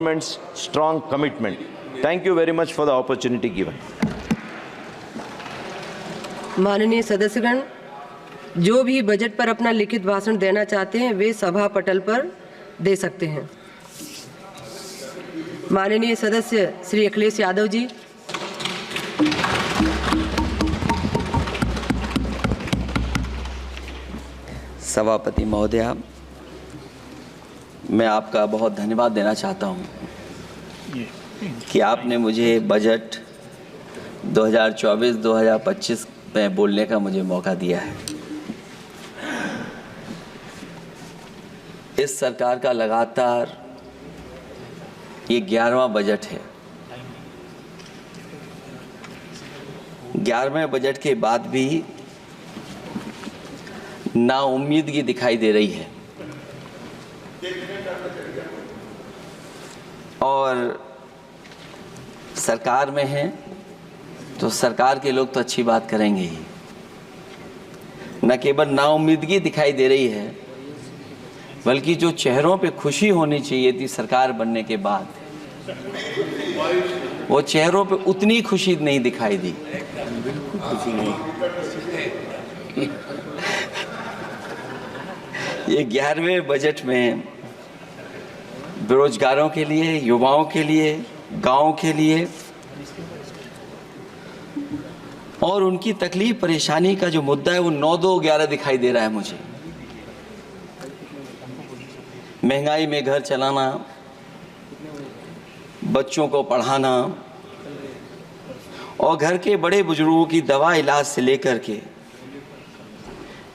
government's strong commitment. Thank you very much for the opportunity given. माननीय सदस्यगण, जो भी budget पर अपना लिखित भाषण देना चाहते हैं वे सभा पटल पर दे सकते हैं। माननीय सदस्य श्री अखिलेश यादव जी। सभापति महोदया, मैं आपका बहुत धन्यवाद देना चाहता हूं कि आपने मुझे बजट 2024-2025 में बोलने का मुझे मौका दिया है। इस सरकार का लगातार ये 11वां बजट है। 11वें बजट के बाद भी नाउम्मीदगी दिखाई दे रही है और सरकार में हैं तो सरकार के लोग तो अच्छी बात करेंगे ही, न केवल नाउम्मीदगी दिखाई दे रही है बल्कि जो चेहरों पे खुशी होनी चाहिए थी सरकार बनने के बाद, वो चेहरों पे उतनी खुशी नहीं दिखाई दी। खुशी नहीं। ये 11वें बजट में बेरोजगारों के लिए, युवाओं के लिए, गांव के लिए और उनकी तकलीफ परेशानी का जो मुद्दा है वो 9-2-11 दिखाई दे रहा है मुझे। महंगाई में घर चलाना, बच्चों को पढ़ाना और घर के बड़े बुजुर्गों की दवा इलाज से लेकर के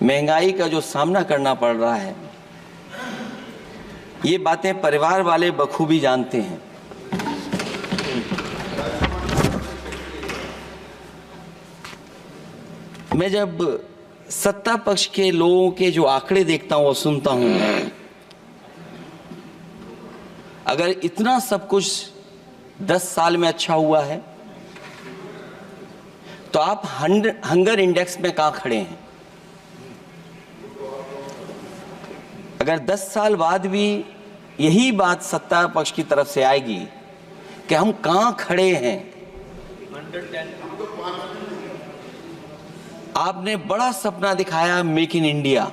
महंगाई का जो सामना करना पड़ रहा है, ये बातें परिवार वाले बखूबी जानते हैं। मैं जब सत्ता पक्ष के लोगों के जो आंकड़े देखता हूं और सुनता हूं, अगर इतना सब कुछ 10 साल में अच्छा हुआ है तो आप हंगर इंडेक्स में कहां खड़े हैं? अगर 10 साल बाद भी यही बात सत्ता पक्ष की तरफ से आएगी कि हम कहां खड़े हैं। आपने बड़ा सपना दिखाया make in India.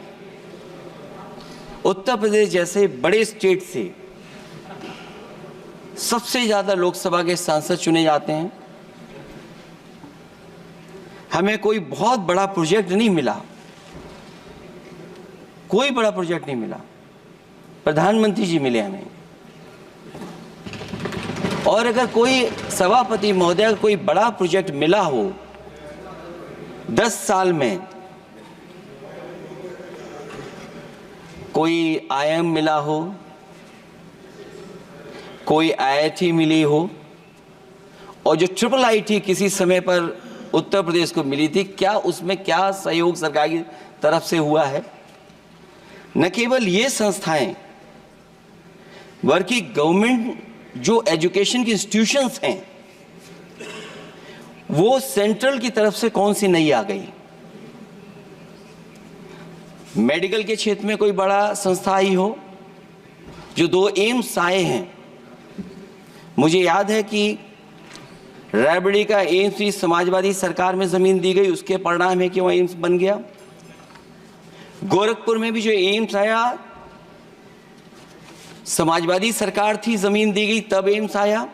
Uttar Pradesh जैसे बड़े स्टेट से सबसे ज्यादा लोकसभा के सांसद चुने जाते हैं। हमें कोई बहुत बड़ा प्रोजेक्ट नहीं मिला, कोई बड़ा प्रोजेक्ट नहीं मिला, प्रधानमंत्री जी मिले हमें। और अगर कोई सभापति महोदय कोई बड़ा प्रोजेक्ट मिला हो 10 साल में, कोई आईआईएम मिला हो, कोई आईआईटी मिली हो और जो ट्रिपल आईटी किसी समय पर उत्तर प्रदेश को मिली थी, क्या उसमें क्या सहयोग सरकार की तरफ से हुआ है? न केवल ये संस्थाएं बल्कि गवर्नमेंट जो एजुकेशन की इंस्टीट्यूशंस हैं वो सेंट्रल की तरफ से कौन सी नई आ गई? मेडिकल के क्षेत्र में कोई बड़ा संस्था आई हो? जो 2 एम्स आए हैं, मुझे याद है कि रायबरेली का एम्स भी समाजवादी सरकार में जमीन दी गई, उसके परिणाम है कि वह एम्स बन गया। गोरखपुर में भी जो एम्स आया समाजवादी सरकार थी, जमीन दी गई तब एम्स आया।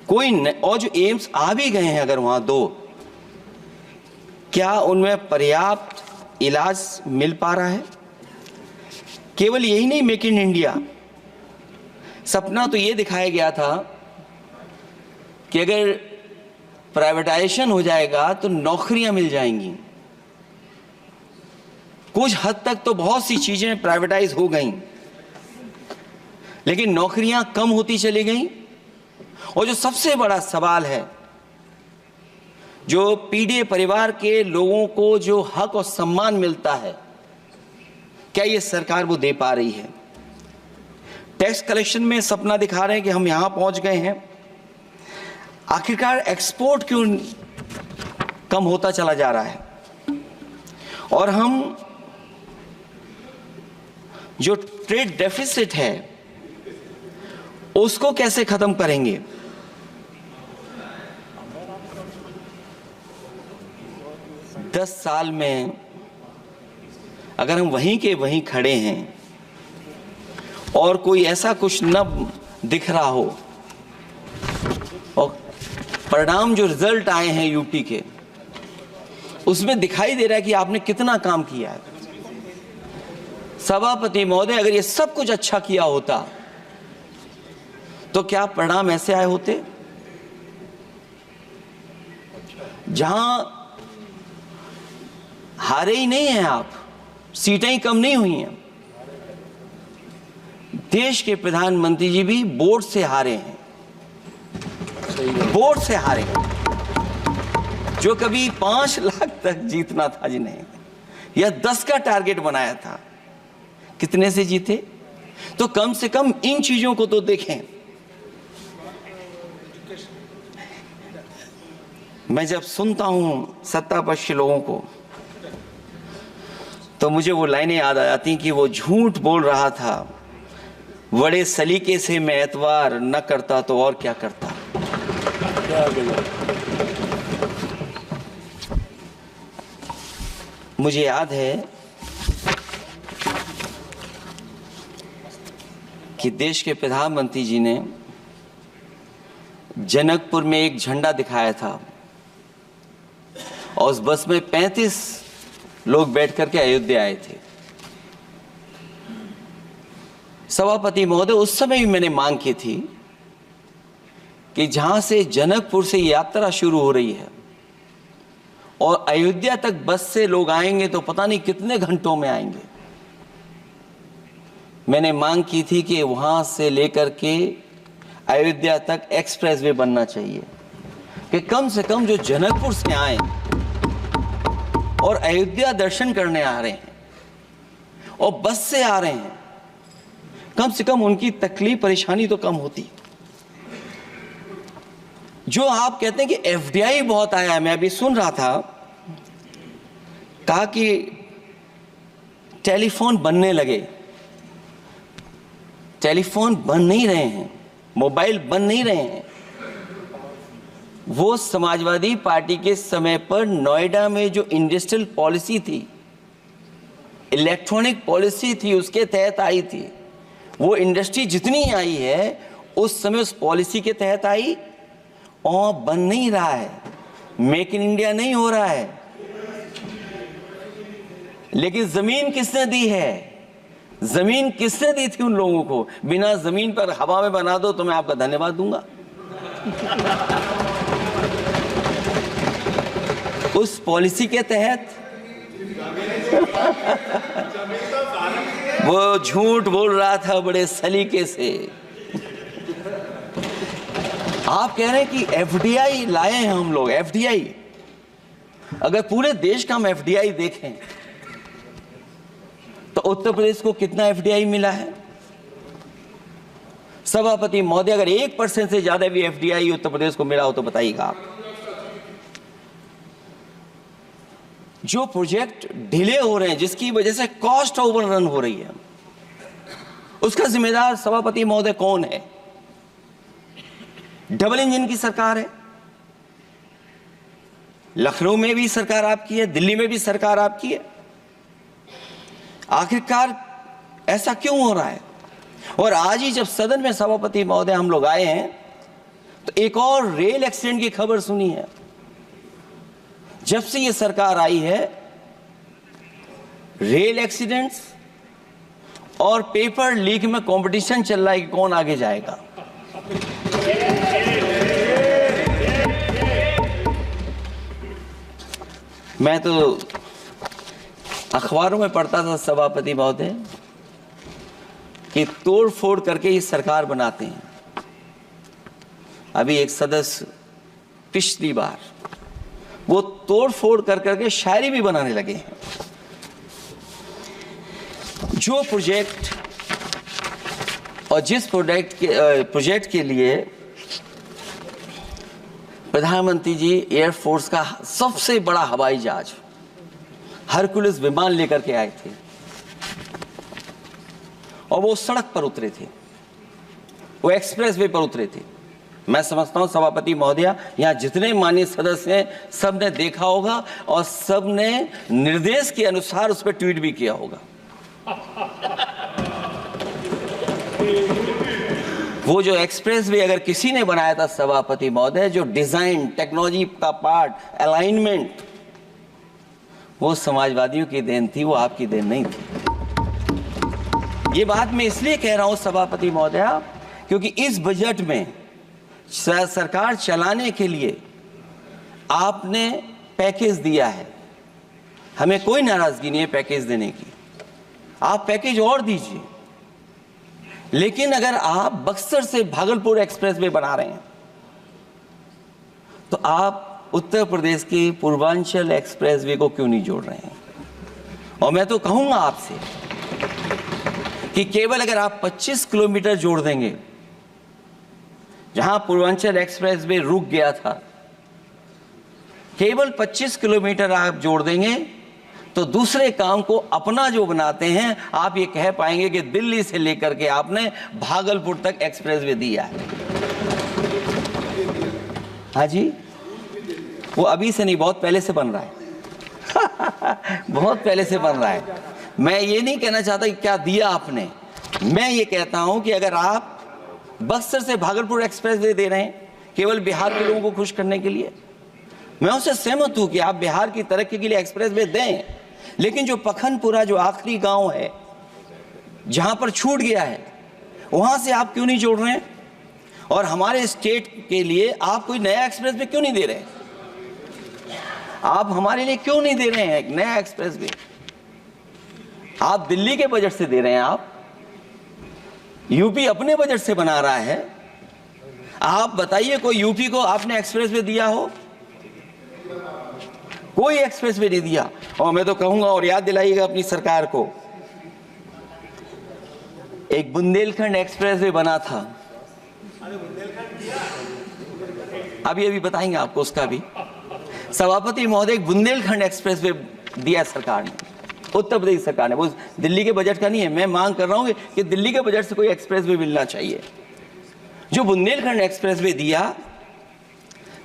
और जो एम्स आ भी गए हैं अगर वहां 2, क्या उनमें पर्याप्त इलाज मिल पा रहा है? केवल यही नहीं, मेक इन इंडिया सपना तो ये दिखाया गया था कि अगर प्राइवेटाइजेशन हो जाएगा तो नौकरियां मिल जाएंगी। कुछ हद तक तो बहुत सी चीजें प्राइवेटाइज हो गईं, लेकिन नौकरियां कम होती चली गईं। और जो सबसे बड़ा सवाल है, जो पीड़ित परिवार के लोगों को जो हक और सम्मान मिलता है, क्या ये सरकार वो दे पा रही है? टैक्स कलेक्शन में सपना दिखा रहे हैं कि हम यहां पहुंच गए हैं, आखिरकार एक्सपोर्ट क्यों कम होता चला जा रहा है? और हम जो ट्रेड डेफिसिट है उसको कैसे खत्म करेंगे? दस साल में अगर हम वहीं के वहीं खड़े हैं और कोई ऐसा कुछ न दिख रहा हो और परिणाम जो रिजल्ट आए हैं यूपी के, उसमें दिखाई दे रहा है कि आपने कितना काम किया है। सभापति महोदय, अगर ये सब कुछ अच्छा किया होता तो क्या परिणाम ऐसे आए होते? जहां हारे ही नहीं हैं आप, सीटें ही कम नहीं हुई हैं। देश के प्रधानमंत्री जी भी वोट से हारे हैं, वोट से हारे हैं। जो कभी 5 लाख तक जीतना था जिन्हें, या 10 का टारगेट बनाया था, कितने से जीते? तो कम से कम इन चीजों को तो देखें। मैं जब सुनता हूं सत्तापक्ष लोगों को तो मुझे वो लाइनें याद आ जाती कि वो झूठ बोल रहा था, बड़े सलीके से मैं एतवार न करता तो और क्या करता। मुझे याद है कि देश के प्रधानमंत्री जी ने जनकपुर में एक झंडा दिखाया था और उस बस में 35 लोग बैठ करके अयोध्या आए थे। सभापति महोदय, उस समय भी मैंने मांग की थी कि जहां से जनकपुर से यात्रा शुरू हो रही है और अयोध्या तक बस से लोग आएंगे तो पता नहीं कितने घंटों में आएंगे। मैंने मांग की थी कि वहां से लेकर के अयोध्या तक एक्सप्रेस वे बनना चाहिए कि कम से कम जो जनकपुर से आए और अयोध्या दर्शन करने आ रहे हैं और बस से आ रहे हैं, कम से कम उनकी तकलीफ परेशानी तो कम होती। जो आप कहते हैं कि एफडीआई बहुत आया है, मैं अभी सुन रहा था, कहा कि टेलीफोन बनने लगे। टेलीफोन बन नहीं रहे हैं, मोबाइल बन नहीं रहे हैं। वो समाजवादी पार्टी के समय पर नोएडा में जो इंडस्ट्रियल पॉलिसी थी, इलेक्ट्रॉनिक पॉलिसी थी, उसके तहत आई थी। वो इंडस्ट्री जितनी आई है उस समय उस पॉलिसी के तहत आई और बन नहीं रहा है, मेक इन इंडिया नहीं हो रहा है। लेकिन जमीन किसने दी है? जमीन किसने दी थी उन लोगों को? बिना जमीन पर हवा में बना दो तो मैं आपका धन्यवाद दूंगा। उस पॉलिसी के तहत वो झूठ बोल रहा था बड़े सलीके से। आप कह रहे हैं कि एफडीआई लाए हैं हम लोग। एफडीआई, अगर पूरे देश का हम एफडीआई देखें तो उत्तर प्रदेश को कितना एफडीआई मिला है? सभापति महोदय, अगर 1% से ज्यादा भी एफडीआई उत्तर प्रदेश को मिला हो तो बताइएगा आप। जो प्रोजेक्ट डिले हो रहे हैं, जिसकी वजह से कॉस्ट ओवररन हो रही है, उसका जिम्मेदार सभापति महोदय कौन है? डबल इंजन की सरकार है। लखनऊ में भी सरकार आपकी है, दिल्ली में भी सरकार आपकी है। आखिरकार ऐसा क्यों हो रहा है? और आज ही जब सदन में सभापति महोदय हम लोग आए हैं तो एक और रेल एक्सीडेंट की खबर सुनी है। जब से ये सरकार आई है, रेल एक्सीडेंट्स और पेपर लीक में कंपटीशन चल रहा है कि कौन आगे जाएगा। मैं तो अखबारों में पढ़ता था सभापति महोदय कि तोड़ फोड़ करके ये सरकार बनाते हैं। अभी एक सदस्य पिछली बार वो तोड़ फोड़ कर करके शायरी भी बनाने लगे हैं। जो प्रोजेक्ट और जिस प्रोजेक्ट के लिए प्रधानमंत्री जी एयरफोर्स का सबसे बड़ा हवाई जहाज हरकुलिस विमान लेकर के आए थे और वो सड़क पर उतरे थे, वो एक्सप्रेस वे पर उतरे थे। मैं समझता हूं सभापति महोदया, यहाँ जितने माननीय सदस्य हैं सब ने देखा होगा और सब ने निर्देश के अनुसार उस पर ट्वीट भी किया होगा। वो जो एक्सप्रेस वे अगर किसी ने बनाया था सभापति महोदय, जो डिजाइन, टेक्नोलॉजी का पार्ट, अलाइनमेंट, वो समाजवादियों की देन थी, वो आपकी देन नहीं थी। ये बात मैं इसलिए कह रहा हूं सभापति महोदया, क्योंकि इस बजट में सरकार चलाने के लिए आपने पैकेज दिया है। हमें कोई नाराजगी नहीं है पैकेज देने की, आप पैकेज और दीजिए। लेकिन अगर आप बक्सर से भागलपुर एक्सप्रेसवे बना रहे हैं तो आप उत्तर प्रदेश के पूर्वांचल एक्सप्रेसवे को क्यों नहीं जोड़ रहे हैं? और मैं तो कहूंगा आपसे कि केवल अगर आप 25 किलोमीटर जोड़ देंगे, जहां पूर्वांचल एक्सप्रेसवे रुक गया था, केवल 25 किलोमीटर आप जोड़ देंगे तो दूसरे काम को अपना जो बनाते हैं, आप ये कह पाएंगे कि दिल्ली से लेकर के आपने भागलपुर तक एक्सप्रेसवे दिया है। हाँ जी, वो अभी से नहीं, बहुत पहले से बन रहा है। बहुत पहले से बन रहा है। मैं ये नहीं कहना चाहता कि क्या दिया आपने, मैं ये कहता हूं कि अगर आप बक्सर से भागलपुर एक्सप्रेसवे दे रहे हैं केवल बिहार के लोगों को खुश करने के लिए, मैं उससे सहमत हूं कि आप बिहार की तरक्की के लिए एक्सप्रेसवे दें, लेकिन जो पखनपुरा, जो आखिरी गांव है जहां पर छूट गया है, वहां से आप क्यों नहीं जोड़ रहे हैं? और हमारे स्टेट के लिए आप कोई नया एक्सप्रेसवे क्यों नहीं दे रहे हैं? आप हमारे लिए क्यों नहीं दे रहे हैं एक नया एक्सप्रेसवे? आप दिल्ली के बजट से दे रहे हैं, आप यूपी अपने बजट से बना रहा है। आप बताइए कोई यूपी को आपने एक्सप्रेसवे दिया हो? कोई एक्सप्रेसवे नहीं दिया। और मैं तो कहूंगा, और याद दिलाइएगा अपनी सरकार को, एक बुंदेलखंड एक्सप्रेसवे बना था, अभी बताएंगे आपको उसका भी। सभापति महोदय, एक बुंदेलखंड एक्सप्रेसवे दिया सरकार ने, उत्तर प्रदेश सरकार ने। वो दिल्ली के बजट का नहीं है। मैं मांग कर रहा हूं कि दिल्ली के बजट से कोई एक्सप्रेसवे मिलना चाहिए। जो बुंदेलखंड एक्सप्रेसवे दिया,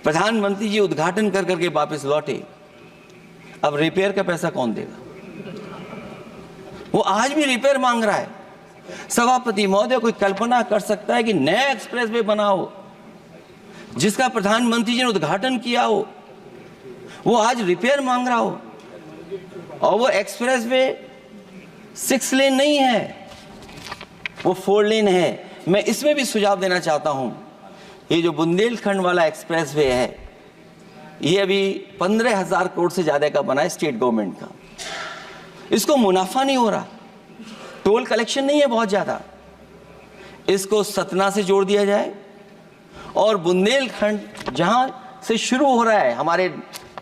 प्रधानमंत्री जी उद्घाटन कर करके वापस लौटे। अब रिपेयर का पैसा कौन देगा? वो आज भी रिपेयर मांग रहा है। सभापति महोदय, कोई कल्पना कर सकता है कि नया एक्सप्रेसवे बना हो जिसका प्रधानमंत्री जी ने उद्घाटन किया हो, वो आज रिपेयर मांग रहा हो? और वो एक्सप्रेसवे 6 लेन नहीं है, वो 4 लेन है। मैं इसमें भी सुझाव देना चाहता हूं, ये जो बुंदेलखंड वाला एक्सप्रेसवे है, ये अभी 15,000 करोड़ से ज्यादा का बना है स्टेट गवर्नमेंट का। इसको मुनाफा नहीं हो रहा, टोल कलेक्शन नहीं है बहुत ज्यादा। इसको सतना से जोड़ दिया जाए और बुंदेलखंड जहां से शुरू हो रहा है हमारे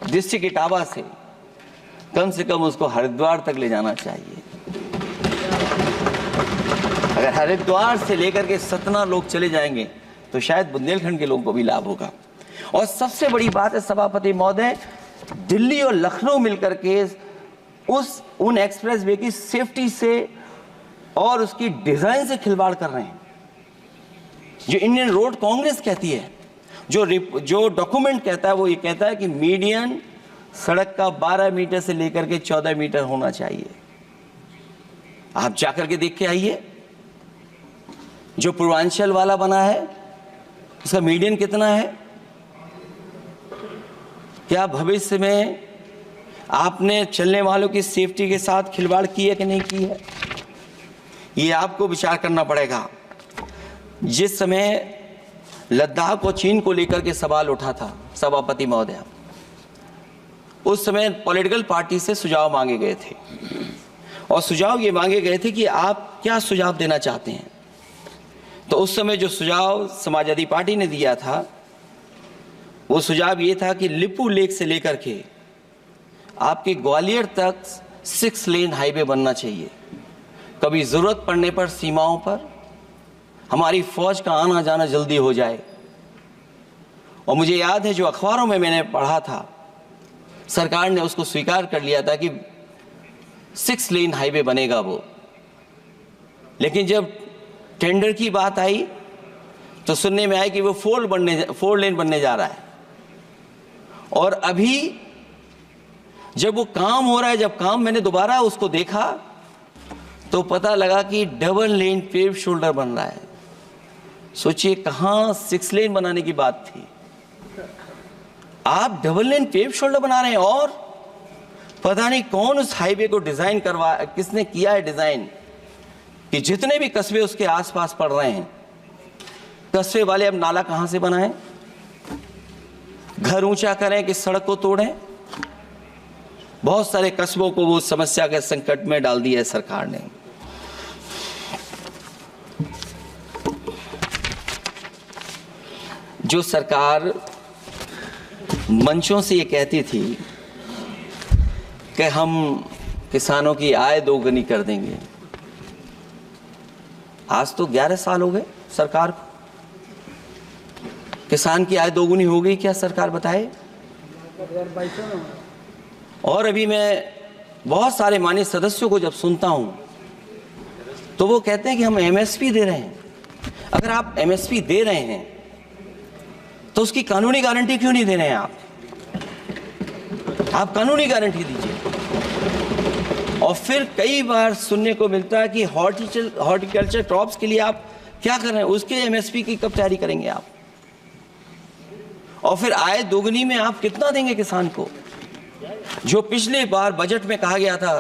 डिस्ट्रिक्ट इटावा से कम उसको हरिद्वार तक ले जाना चाहिए। अगर हरिद्वार से लेकर के सतना लोग चले जाएंगे तो शायद बुंदेलखंड के लोगों को भी लाभ होगा। और सबसे बड़ी बात है सभापति महोदय, दिल्ली और लखनऊ मिलकर के उन एक्सप्रेसवे की सेफ्टी से और उसकी डिजाइन से खिलवाड़ कर रहे हैं। जो इंडियन रोड कांग्रेस कहती है, जो डॉक्यूमेंट कहता है, वो ये कहता है कि मीडियन सड़क का 12 मीटर से लेकर के 14 मीटर होना चाहिए। आप जाकर के देख के आइए, जो पूर्वांचल वाला बना है उसका मीडियन कितना है? क्या भविष्य में आपने चलने वालों की सेफ्टी के साथ खिलवाड़ की है कि नहीं की है? ये आपको विचार करना पड़ेगा। जिस समय लद्दाख और चीन को लेकर के सवाल उठा था सभापति महोदय, उस समय पॉलिटिकल पार्टी से सुझाव मांगे गए थे और सुझाव ये मांगे गए थे कि आप क्या सुझाव देना चाहते हैं। तो उस समय जो सुझाव समाजवादी पार्टी ने दिया था, वो सुझाव ये था कि लिपू लेक से लेकर के आपके ग्वालियर तक 6 लेन हाईवे बनना चाहिए। कभी जरूरत पड़ने पर सीमाओं पर हमारी फौज का आना जाना जल्दी हो जाए। और मुझे याद है, जो अखबारों में मैंने पढ़ा था, सरकार ने उसको स्वीकार कर लिया था कि 6 लेन हाईवे बनेगा वो। लेकिन जब टेंडर की बात आई तो सुनने में आया कि वो 4 लेन बनने जा रहा है। और अभी जब वो काम हो रहा है, जब काम मैंने दोबारा उसको देखा तो पता लगा कि डबल लेन पेव शोल्डर बन रहा है। सोचिए कहां 6 लेन बनाने की बात थी, आप डबल लेन पेव शोल्डर बना रहे हैं। और पता नहीं कौन उस हाईवे को डिजाइन किसने किया है डिजाइन, कि जितने भी कस्बे उसके आसपास पड़ रहे हैं, कस्बे वाले अब नाला कहां से बनाएं, घर ऊंचा करें कि सड़क को तोड़ें। बहुत सारे कस्बों को वो समस्या के संकट में डाल दिया है सरकार ने। जो सरकार मंचों से ये कहती थी कि हम किसानों की आय दोगुनी कर देंगे, आज तो 11 साल हो गए सरकार को। किसान की आय दोगुनी हो गई क्या, सरकार बताए? और अभी मैं बहुत सारे माननीय सदस्यों को जब सुनता हूं तो वो कहते हैं कि हम एमएसपी दे रहे हैं। अगर आप एमएसपी दे रहे हैं तो उसकी कानूनी गारंटी क्यों नहीं दे रहे हैं आप कानूनी गारंटी दीजिए। और फिर कई बार सुनने को मिलता है कि हॉर्टिकल्चर क्रॉप्स के लिए आप क्या कर रहे हैं, उसके एमएसपी की कब तैयारी करेंगे आप? और फिर आय दोगुनी में आप कितना देंगे किसान को? जो पिछले बार बजट में कहा गया था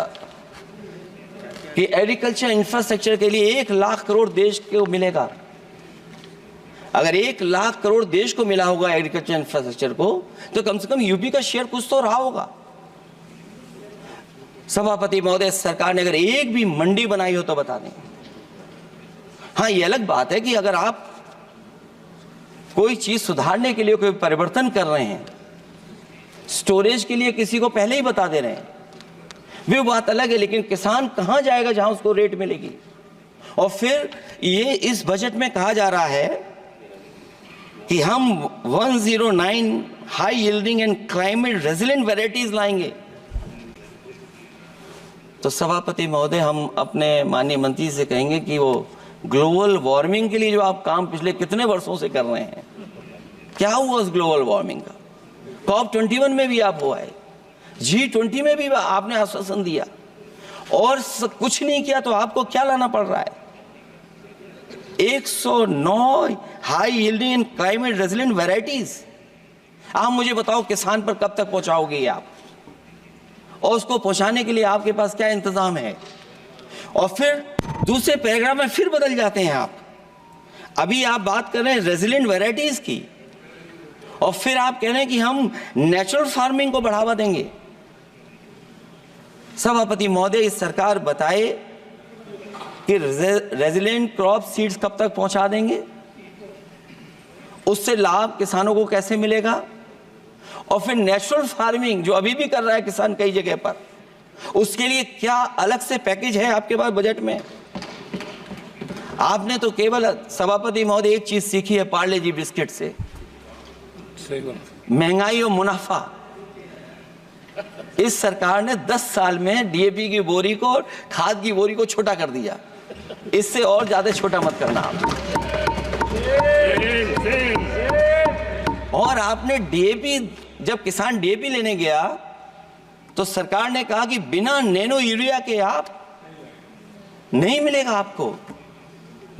कि एग्रीकल्चर इंफ्रास्ट्रक्चर के लिए 1 लाख करोड़ देश को मिलेगा। अगर 1 लाख करोड़ देश को मिला होगा एग्रीकल्चर इंफ्रास्ट्रक्चर को, तो कम से कम यूपी का शेयर कुछ तो रहा होगा। सभापति महोदय, सरकार ने अगर एक भी मंडी बनाई हो तो बता दें। हाँ, ये अलग बात है कि अगर आप कोई चीज सुधारने के लिए कोई परिवर्तन कर रहे हैं, स्टोरेज के लिए किसी को पहले ही बता दे रहे हैं, वो बात अलग है। लेकिन किसान कहां जाएगा जहां उसको रेट मिलेगी? और फिर ये इस बजट में कहा जा रहा है कि हम 109 high yielding and climate resilient varieties लाएंगे। तो सभापति महोदय, हम अपने माननीय मंत्री से कहेंगे कि वो ग्लोबल वार्मिंग के लिए जो आप काम पिछले कितने वर्षों से कर रहे हैं, क्या हुआ उस ग्लोबल वार्मिंग का? COP21 में भी आप हुआ है, G20 में भी आपने आश्वासन दिया, और कुछ नहीं किया। तो आपको क्या लाना पड़ रहा है? 109 high yielding and climate resilient varieties. आप मुझे बताओ किसान पर कब तक पहुंचाओगे आप, और उसको पहुंचाने के लिए आपके पास क्या इंतजाम है? और फिर दूसरे पैराग्राफ में फिर बदल जाते हैं आप। अभी आप बात कर रहे हैं रेजिलिएंट वैरायटीज की, और फिर आप कह रहे हैं कि हम नेचुरल फार्मिंग को बढ़ावा देंगे। सभापति महोदय, इस सरकार बताए कि रेजिलिएंट क्रॉप सीड्स कब तक पहुंचा देंगे, उससे लाभ किसानों को कैसे मिलेगा? और फिर नेचुरल फार्मिंग जो अभी भी कर रहा है किसान कई जगह पर, उसके लिए क्या अलग से पैकेज है आपके पास बजट में? आपने तो केवल सभापति महोदय एक चीज सीखी है पार्ले जी बिस्किट से, महंगाई और मुनाफा। इस सरकार ने 10 साल में डीएपी की बोरी को, खाद की बोरी को छोटा कर दिया। इससे और ज्यादा छोटा मत करना आप। और आपने डीएपी, जब किसान डीएपी लेने गया तो सरकार ने कहा कि बिना नैनो यूरिया के आप नहीं मिलेगा आपको।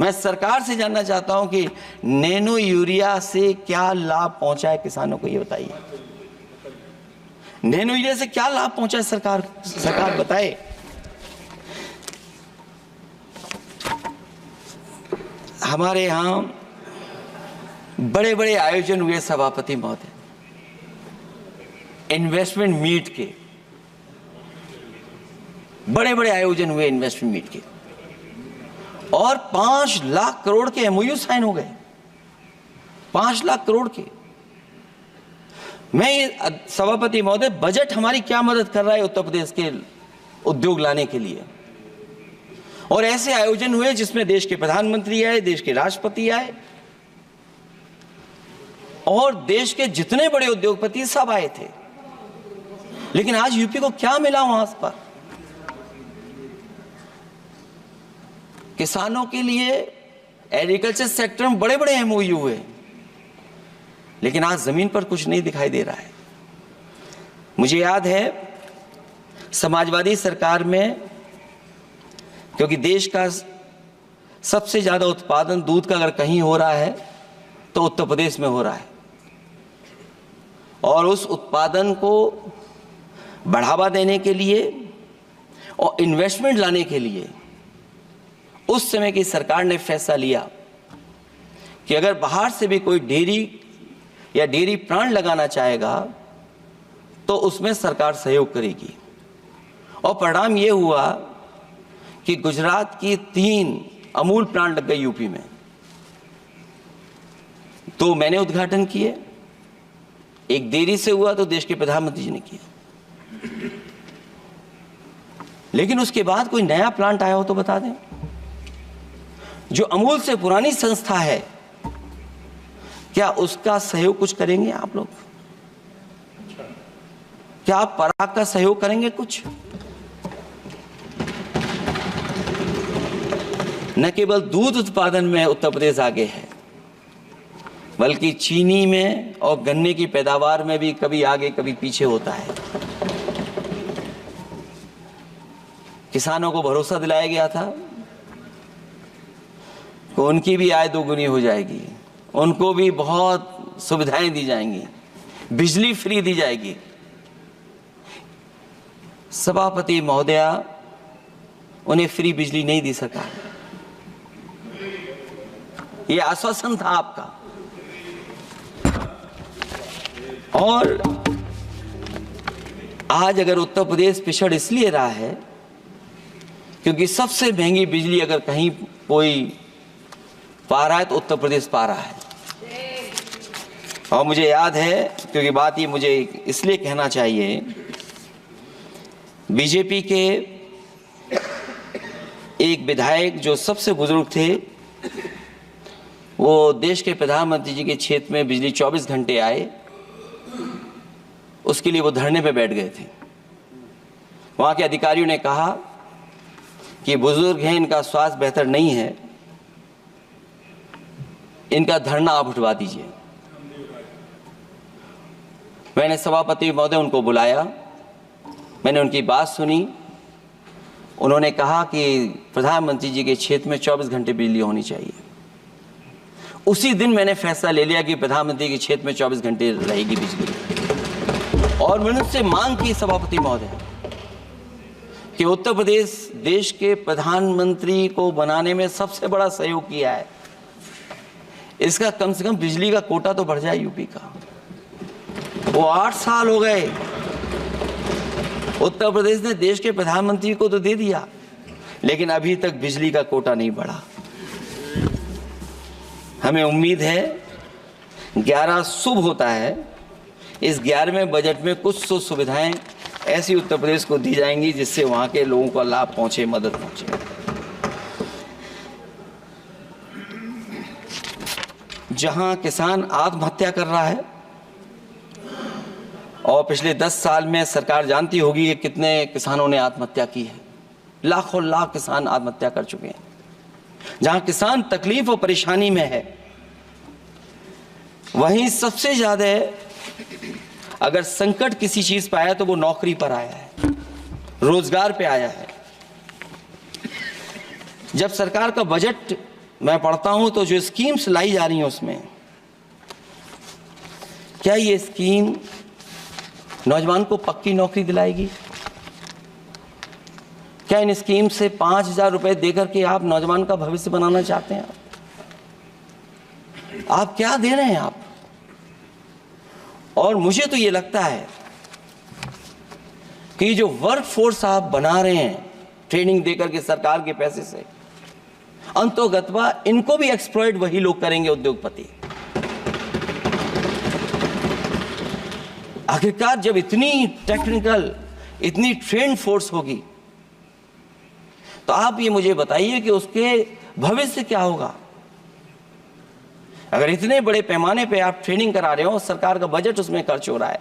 मैं सरकार से जानना चाहता हूं कि नैनो यूरिया से क्या लाभ पहुंचा है किसानों को, ये बताइए। नैनो यूरिया से क्या लाभ पहुंचा है सरकार बताए। हमारे यहां बड़े बड़े आयोजन हुए सभापति महोदय, इन्वेस्टमेंट मीट के बड़े बड़े आयोजन हुए इन्वेस्टमेंट मीट के, और 5 लाख करोड़ के एमओयू साइन हो गए, 5 लाख करोड़ के। मैं ये सभापति महोदय, बजट हमारी क्या मदद कर रहा है उत्तर प्रदेश के उद्योग लाने के लिए? और ऐसे आयोजन हुए जिसमें देश के प्रधानमंत्री आए, देश के राष्ट्रपति आए, और देश के जितने बड़े उद्योगपति सब आए थे। लेकिन आज यूपी को क्या मिला वहां पर? किसानों के लिए एग्रीकल्चर सेक्टर में बड़े बड़े एमओयू हुए, लेकिन आज जमीन पर कुछ नहीं दिखाई दे रहा है। मुझे याद है समाजवादी सरकार में, क्योंकि देश का सबसे ज्यादा उत्पादन दूध का अगर कहीं हो रहा है तो उत्तर प्रदेश में हो रहा है, और उस उत्पादन को बढ़ावा देने के लिए और इन्वेस्टमेंट लाने के लिए उस समय की सरकार ने फैसला लिया कि अगर बाहर से भी कोई डेयरी या डेयरी प्लांट लगाना चाहेगा तो उसमें सरकार सहयोग करेगी। और परिणाम ये हुआ कि गुजरात की 3 अमूल प्लांट लग गए यूपी में। तो मैंने उद्घाटन किए, एक देरी से हुआ तो देश के प्रधानमंत्री जी ने किया, लेकिन उसके बाद कोई नया प्लांट आया हो तो बता दें। जो अमूल से पुरानी संस्था है, क्या उसका सहयोग कुछ करेंगे आप लोग? क्या आप पराग का सहयोग करेंगे कुछ? न केवल दूध उत्पादन में उत्तर प्रदेश आगे है, बल्कि चीनी में और गन्ने की पैदावार में भी कभी आगे कभी पीछे होता है। किसानों को भरोसा दिलाया गया था कि उनकी भी आय दोगुनी हो जाएगी, उनको भी बहुत सुविधाएं दी जाएंगी, बिजली फ्री दी जाएगी। सभापति महोदया, उन्हें फ्री बिजली नहीं दी सरकार। ये आश्वासन था आपका। और आज अगर उत्तर प्रदेश पिछड़ इसलिए रहा है क्योंकि सबसे महंगी बिजली अगर कहीं कोई पा रहा है तो उत्तर प्रदेश पा रहा है। और मुझे याद है, क्योंकि बात ये मुझे इसलिए कहना चाहिए, बीजेपी के एक विधायक जो सबसे बुजुर्ग थे, वो देश के प्रधानमंत्री जी के क्षेत्र में बिजली 24 घंटे आए, उसके लिए वो धरने पे बैठ गए थे। वहां के अधिकारियों ने कहा कि बुजुर्ग हैं, इनका स्वास्थ्य बेहतर नहीं है, इनका धरना आप उठवा दीजिए। मैंने सभापति महोदय उनको बुलाया, मैंने उनकी बात सुनी। उन्होंने कहा कि प्रधानमंत्री जी के क्षेत्र में 24 घंटे बिजली होनी चाहिए। उसी दिन मैंने फैसला ले लिया कि प्रधानमंत्री के क्षेत्र में 24 घंटे रहेगी बिजली। और मैंने उससे मांग की सभापति महोदय कि उत्तर प्रदेश देश के प्रधानमंत्री को बनाने में सबसे बड़ा सहयोग किया है, इसका कम से कम बिजली का कोटा तो बढ़ जाए यूपी का। वो 8 साल हो गए, उत्तर प्रदेश ने देश के प्रधानमंत्री को तो दे दिया, लेकिन अभी तक बिजली का कोटा नहीं बढ़ा। हमें उम्मीद है 11 शुभ होता है, इस 11वें बजट में कुछ तो सुविधाएं ऐसी उत्तर प्रदेश को दी जाएंगी जिससे वहां के लोगों को लाभ पहुंचे, मदद पहुंचे। जहां किसान आत्महत्या कर रहा है, और पिछले 10 साल में सरकार जानती होगी कि कितने किसानों ने आत्महत्या की है, लाखों लाख किसान आत्महत्या कर चुके हैं। जहां किसान तकलीफ और परेशानी में है, वहीं सबसे ज्यादा अगर संकट किसी चीज पर आया तो वो नौकरी पर आया है, रोजगार पे आया है। जब सरकार का बजट मैं पढ़ता हूं तो जो स्कीम्स लाई जा रही हैं उसमें, क्या ये स्कीम नौजवान को पक्की नौकरी दिलाएगी? क्या इन स्कीम से 5,000 रुपए देकर के आप नौजवान का भविष्य बनाना चाहते हैं? आप क्या दे रहे हैं आप? और मुझे तो ये लगता है कि जो वर्क फोर्स आप बना रहे हैं ट्रेनिंग देकर के सरकार के पैसे से, अंतोगत्वा इनको भी एक्सप्लॉइट वही लोग करेंगे, उद्योगपति। आखिरकार जब इतनी टेक्निकल, इतनी ट्रेन फोर्स होगी, तो आप ये मुझे बताइए कि उसके भविष्य क्या होगा। अगर इतने बड़े पैमाने पे आप ट्रेनिंग करा रहे हो, सरकार का बजट उसमें खर्च हो रहा है,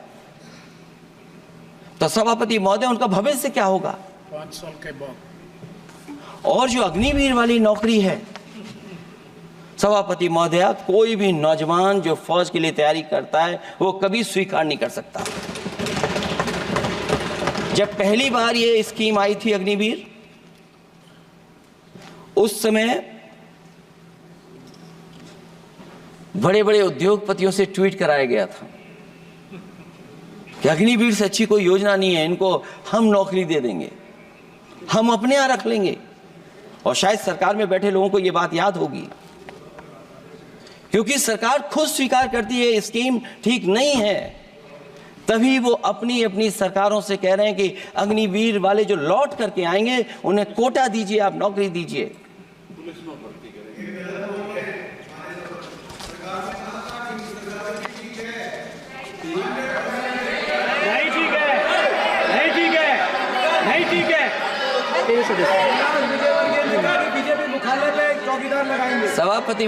तो सभापति महोदय उनका भविष्य क्या होगा? 5 साल के बाद। और जो अग्निवीर वाली नौकरी है, सभापति महोदया, कोई भी नौजवान जो फौज के लिए तैयारी करता है वो कभी स्वीकार नहीं कर सकता। जब पहली बार ये स्कीम आई थी अग्निवीर, उस समय बड़े बड़े उद्योगपतियों से ट्वीट कराया गया था कि अग्निवीर से अच्छी कोई योजना नहीं है, इनको हम नौकरी दे देंगे, हम अपने यहां रख लेंगे। और शायद सरकार में बैठे लोगों को यह बात याद होगी, क्योंकि सरकार खुद स्वीकार करती है स्कीम ठीक नहीं है, तभी वो अपनी अपनी सरकारों से कह रहे हैं कि अग्निवीर वाले जो लौट करके आएंगे उन्हें कोटा दीजिए, आप नौकरी दीजिए। सभापति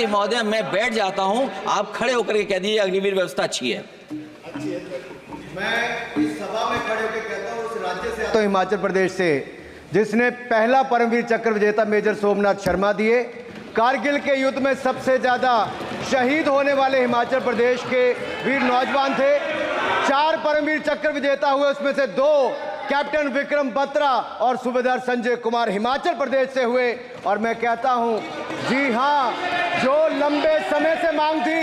महोदया, मैं बैठ जाता हूं, आप खड़े होकर के कह दीजिए अग्निवीर व्यवस्था अच्छी है। मैं इस सभा में खड़े होकर कहता हूं, उस राज्य से तो हिमाचल प्रदेश से जिसने पहला परमवीर चक्र विजेता मेजर सोमनाथ शर्मा दिए, कारगिल के युद्ध में सबसे ज्यादा शहीद होने वाले हिमाचल प्रदेश के वीर नौजवान थे। 4 परमवीर चक्र विजेता हुए, उसमें से 2 कैप्टन विक्रम बत्रा और सूबेदार संजय कुमार हिमाचल प्रदेश से हुए। और मैं कहता हूं, जी हां, जो लंबे समय से मांग थी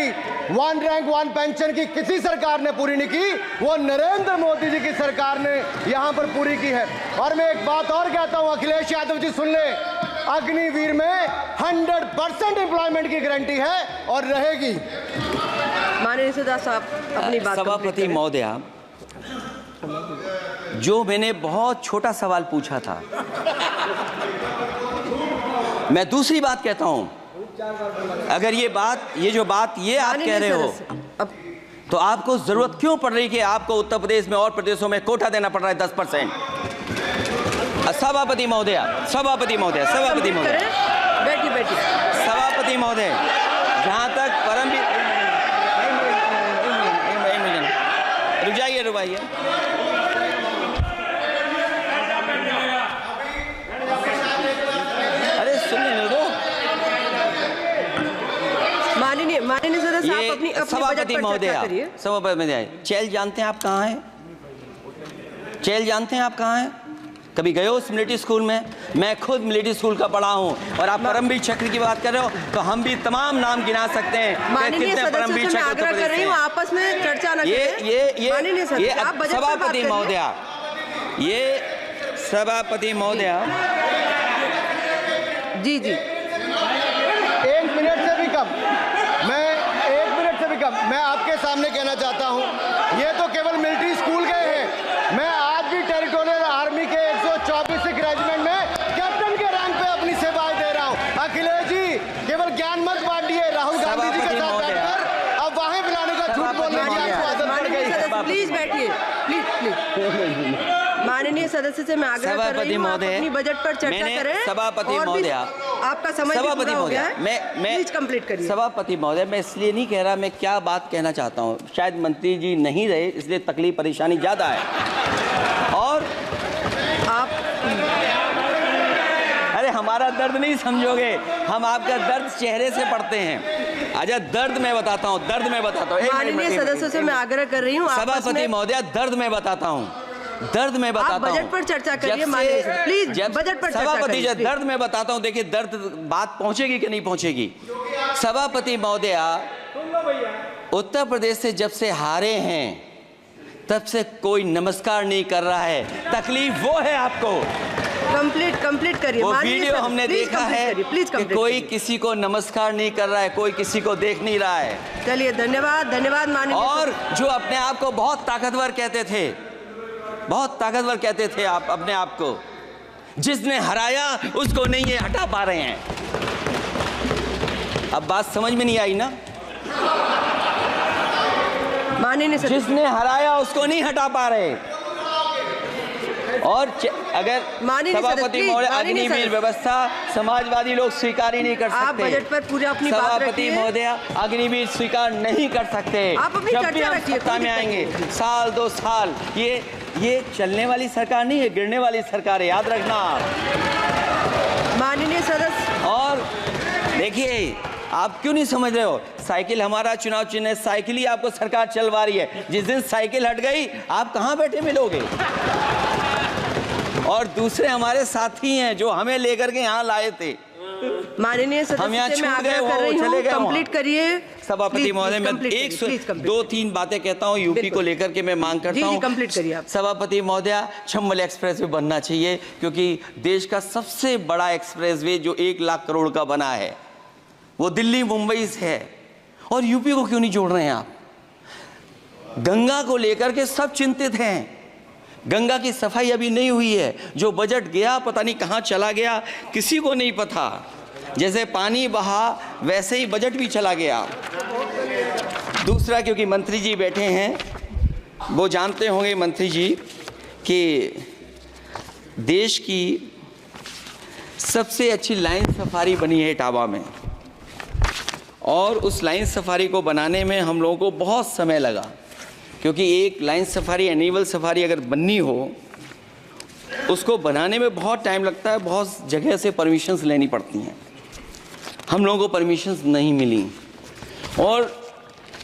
1 रैंक 1 पेंशन की किसी सरकार ने पूरी नहीं की, वो नरेंद्र मोदी जी की सरकार ने यहां पर पूरी की है। और मैं एक बात और कहता हूं, अखिलेश यादव जी सुन ले, अग्निवीर में 100% एम्प्लॉयमेंट की गारंटी है और रहेगी। माननीय सदस्य साहब अपनी बात। सभापति महोदया, जो मैंने बहुत छोटा सवाल पूछा था, मैं दूसरी बात कहता हूं, अगर ये जो बात आप कह रहे हो, तो आपको जरूरत क्यों पड़ रही कि आपको उत्तर प्रदेश में और प्रदेशों में कोटा देना पड़ रहा है 10%? सभापति महोदया, सभापति महोदय, सभापति महोदय, बैठिए। सभापति महोदय, जहां तक परमवीर, रुक जाइए, अरे सुनिए दो। माननीय सदस्य, आप अपनी सभापति महोदय, सभापति महोदय, चैल जानते हैं आप कहाँ हैं? चैल जानते हैं आप कहाँ हैं? कभी गए हो मिलिट्री स्कूल में? मैं खुद मिलिट्री स्कूल का पढ़ा हूं। और आप परमवीर चक्र की बात कर रहे हो, तो हम भी तमाम नाम गिना सकते हैं। माननीय सदस्यों से मैं आग्रह कर रही हूं, आपस में चर्चा न करें। माननीय सदस्य, आप बजट पर बात करिए। ये सभापति महोदया, जी 1 मिनट से भी कम, मैं आपके सामने कहना चाहता हूं, ये तो केवल मिलिट्री स्कूल गए हैं। मैं आज भी टेरिटोरियल आर्मी के 124 रेजिमेंट में कैप्टन के रैंक पे अपनी सेवाएं दे रहा हूं। अखिलेश जी, केवल ज्ञान मत बांटिए। राहुल गांधी जी के साथ बैठकर अब वहां बुलाने का झूठ बोलने की आपको आदत पड़ गई। प्लीज बैठिए, प्लीज। माननीय सदस्य से मैं आग्रह कर रही हूं, आप अपनी बजट पर चर्चा करें। सभापति महोदय, आपका समय पूरा हो गया है, मैं प्लीज कंप्लीट करिए। सभापति महोदय, मैं इसलिए नहीं कह रहा, मैं क्या बात कहना चाहता हूं, शायद मंत्री जी नहीं रहे इसलिए तकलीफ परेशानी ज्यादा है। और आप, अरे हमारा दर्द नहीं समझोगे, हम आपका दर्द चेहरे से पढ़ते हैं। अच्छा, दर्द मैं बताता हूँ, माननीय सदस्यों से मैं आग्रह कर रही हूँ, सभापति महोदय, दर्द मैं बताता हूँ, बजट पर चर्चा करिए। प्लीज बजट पर सभापति जी, दर्द मैं बताता हूँ। देखिए, दर्द बात पहुंचेगी कि नहीं पहुंचेगी। सभापति महोदया, उत्तर प्रदेश से जब से हारे हैं तब से कोई नमस्कार नहीं कर रहा है। तकलीफ वो है आपको। कंप्लीट करिए। वो वीडियो हमने देखा है कि कोई किसी को नमस्कार नहीं कर रहा है, कोई किसी को देख नहीं रहा है। चलिए, धन्यवाद माननीय। और जो अपने आप को बहुत ताकतवर कहते थे, आप अपने आप को, जिसने हराया उसको नहीं ये हटा पा रहे हैं। अब बात समझ में नहीं आई ना? माननीय जिसने हराया उसको नहीं हटा पा रहे। और अगर सभापति महोदय, अग्निवीर व्यवस्था समाजवादी लोग स्वीकार ही नहीं कर सकते। आप बजट पर पूरी अपनी बात रखिए। सभापति महोदय, अग्निवीर स्वीकार नहीं कर सकते। आप अपनी चर्चा रखिए। सत्ता में आएंगे 1 2 साल, ये चलने वाली सरकार नहीं है, गिरने वाली सरकार है, याद रखना। माननीय सदस्य, और देखिए, आप क्यों नहीं समझ रहे हो? साइकिल हमारा चुनाव चिन्ह है, साइकिल ही आपको सरकार चलवा रही है। जिस दिन साइकिल हट गई, आप कहाँ बैठे मिलोगे? और दूसरे हमारे साथी हैं जो हमें लेकर के यहाँ लाए थे। माननीय हम यहाँ सदस्य, मैं छूट गए, आग्रह कर वो रही चले हूँ, गए वहाँ। कंप्लीट करिए। सभापति महोदय, मैं दो तीन बातें कहता हूँ यूपी को लेकर के मैं मांग करता हूँ। जी, कंप्लीट करिए आप। सभापति महोदय, चंबल एक्सप्रेसवे बनना चाहिए, क्योंकि देश का सबसे बड़ा एक्सप्रेसवे जो 1 लाख करोड़ का बना है वो दिल्ली मुंबई से है, और यूपी को क्यों नहीं जोड़ रहे हैं आप? गंगा को लेकर के सब चिंतित हैं। गंगा की सफाई अभी नहीं हुई है। जो बजट गया पता नहीं कहाँ चला गया, किसी को नहीं पता। जैसे पानी बहा वैसे ही बजट भी चला गया। दूसरा, क्योंकि मंत्री जी बैठे हैं, वो जानते होंगे मंत्री जी कि देश की सबसे अच्छी लाइन सफारी बनी है इटावा में, और उस लाइन सफारी को बनाने में हम लोगों को बहुत समय लगा, क्योंकि एक लाइन सफारी, एनिमल सफारी अगर बननी हो, उसको बनाने में बहुत टाइम लगता है, बहुत जगह से परमिशंस लेनी पड़ती हैं। हम लोगों को परमिशंस नहीं मिली, और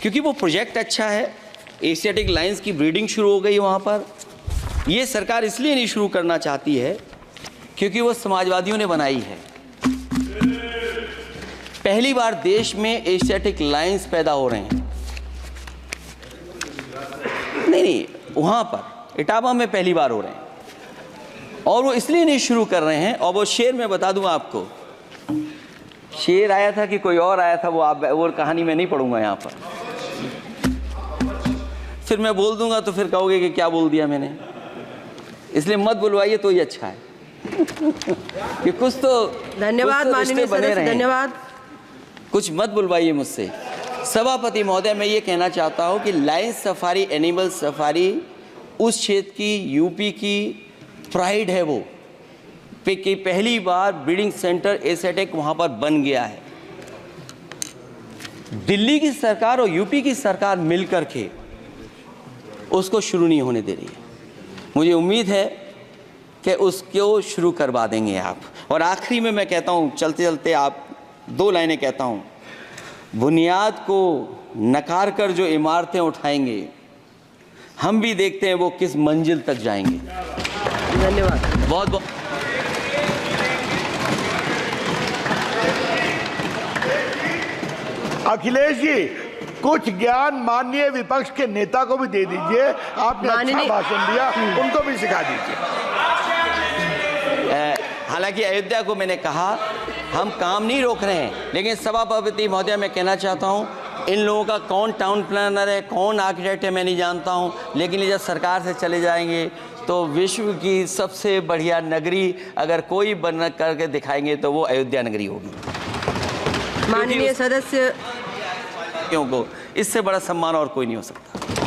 क्योंकि वो प्रोजेक्ट अच्छा है, एशियाटिक लाइन्स की ब्रीडिंग शुरू हो गई वहाँ पर। ये सरकार इसलिए नहीं शुरू करना चाहती है क्योंकि वो समाजवादियों ने बनाई है। पहली बार देश में एशियाटिक लाइन्स पैदा हो रहे हैं। नहीं, वहाँ पर इटावा में पहली बार हो रहे हैं, और वो इसलिए नहीं शुरू कर रहे हैं। और वो शेर मैं बता दूं आपको, शेर आया था कि कोई और आया था, वो कहानी मैं नहीं पढ़ूंगा यहाँ पर, फिर मैं बोल दूंगा तो फिर कहोगे कि क्या बोल दिया मैंने, इसलिए मत बुलवाइए तो ही अच्छा है। कि कुछ तो धन्यवाद माननीय सदस्य, धन्यवाद। कुछ मत बुलवाइए मुझसे। सभापति महोदय, मैं ये कहना चाहता हूँ कि लाइन सफारी, एनिमल सफारी उस क्षेत्र की, यूपी की प्राइड है वो, कि पहली बार ब्रीडिंग सेंटर एशियाटिक वहाँ पर बन गया है। दिल्ली की सरकार और यूपी की सरकार मिलकर के उसको शुरू नहीं होने दे रही है। मुझे उम्मीद है कि उसको शुरू करवा देंगे आप। और आखिरी में मैं कहता हूँ, चलते चलते आप 2 लाइनें कहता हूँ। बुनियाद को नकार कर जो इमारतें उठाएंगे, हम भी देखते हैं वो किस मंजिल तक जाएंगे। धन्यवाद। बहुत बहुत अखिलेश जी, कुछ ज्ञान माननीय विपक्ष के नेता को भी दे दीजिए। आपने अच्छा भाषण दिया, उनको भी सिखा दीजिए। हालांकि अयोध्या को मैंने कहा हम काम नहीं रोक रहे हैं, लेकिन सभापति महोदय मैं कहना चाहता हूं, इन लोगों का कौन टाउन प्लानर है, कौन आर्किटेक्ट है, मैं नहीं जानता हूं, लेकिन ये जब सरकार से चले जाएंगे तो विश्व की सबसे बढ़िया नगरी अगर कोई बन करके दिखाएंगे तो वो अयोध्या नगरी होगी। माननीय सदस्य, क्योंकि इससे बड़ा सम्मान और कोई नहीं हो सकता।